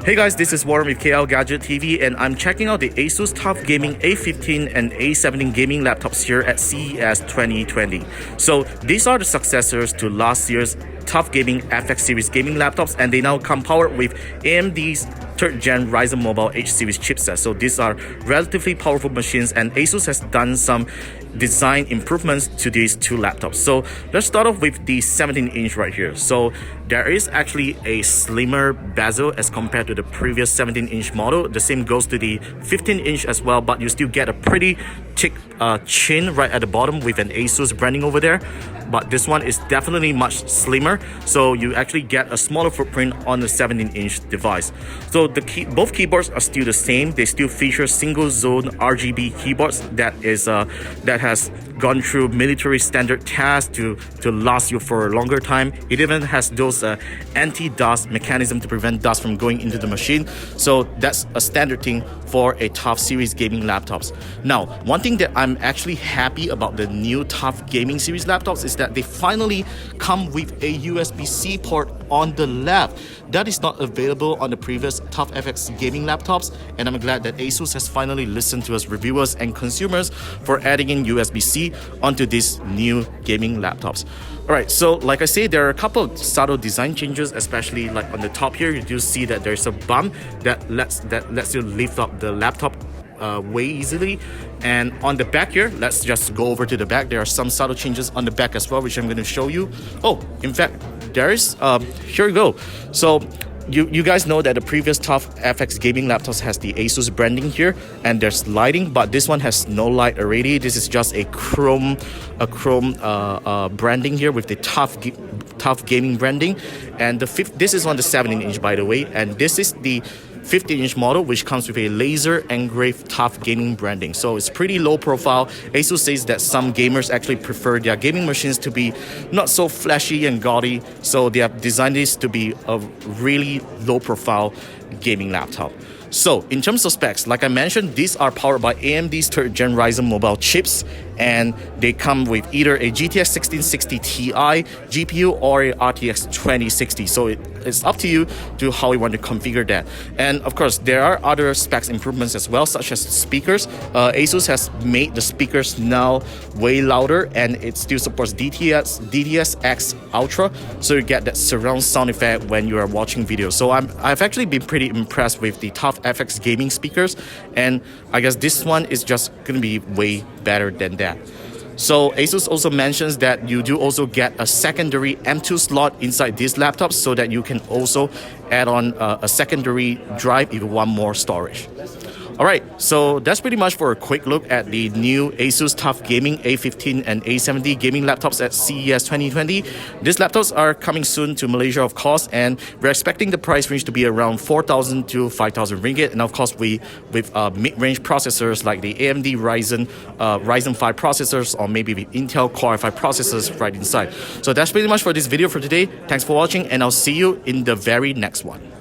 Hey guys, this is Warren with KLGadgetTV, and I'm checking out the ASUS TUF Gaming A15 and A17 gaming laptops here at CES 2020. So these are the successors to last year's TUF Gaming FX series gaming laptops, and they now come powered with AMD's 3rd gen Ryzen Mobile H series chipset. So these are relatively powerful machines, and ASUS has done some design improvements to these two laptops. So let's start off with the 17-inch right here. So there is actually a slimmer bezel as compared to the previous 17-inch model. The same goes to the 15-inch as well, but you still get a pretty thick chin right at the bottom with an ASUS branding over there. But this one is definitely much slimmer, so you actually get a smaller footprint on the 17-inch device. So both keyboards are still the same. They still feature single zone RGB keyboards that has gone through military standard tests to last you for a longer time. It even has those anti-dust mechanism to prevent dust from going into the machine. So that's a standard thing for a TUF series gaming laptops. Now, one thing that I'm actually happy about the new TUF gaming series laptops is that they finally come with a USB-C port on the left. That is not available on the previous TUF FX gaming laptops, and I'm glad that ASUS has finally listened to us reviewers and consumers for adding in USB-C onto these new gaming laptops. Alright, so like I say, there are a couple of subtle design changes, especially like on the top here. You do see that there's a bump that lets you lift up the laptop way easily. And on the back here, let's just go over to the back. There are some subtle changes on the back as well, which I'm going to show you. Oh, in fact, there is here we go. So you guys know that the previous TUF FX gaming laptops has the ASUS branding here, and there's lighting, but this one has no light already. This is just a chrome branding here with the TUF gaming branding. And this is on the 17-inch, by the way, and this is the 15-inch model, which comes with a laser engraved TUF gaming branding. So it's pretty low profile. ASUS says that some gamers actually prefer their gaming machines to be not so flashy and gaudy, so they have designed this to be a really low profile gaming laptop. So in terms of specs, like I mentioned, these are powered by AMD's 3rd gen Ryzen mobile chips, and they come with either a GTX 1660 Ti GPU or a RTX2060. So it's up to you to how you want to configure that. And of course, there are other specs improvements as well, such as speakers. ASUS has made the speakers now way louder, and it still supports DTS-X Ultra, so you get that surround sound effect when you are watching videos. So I've actually been pretty impressed with the TUF FX gaming speakers, and I guess this one is just gonna be way better than that. So ASUS also mentions that you do also get a secondary M2 slot inside these laptops, so that you can also add on a secondary drive if you want more storage. Alright, so that's pretty much for a quick look at the new ASUS TUF Gaming A15 and A17 gaming laptops at CES 2020. These laptops are coming soon to Malaysia, of course, and we're expecting the price range to be around 4,000 to 5,000 ringgit. And of course, with mid-range processors like the AMD Ryzen 5 processors, or maybe with Intel Core i5 processors right inside. So that's pretty much for this video for today. Thanks for watching, and I'll see you in the very next one.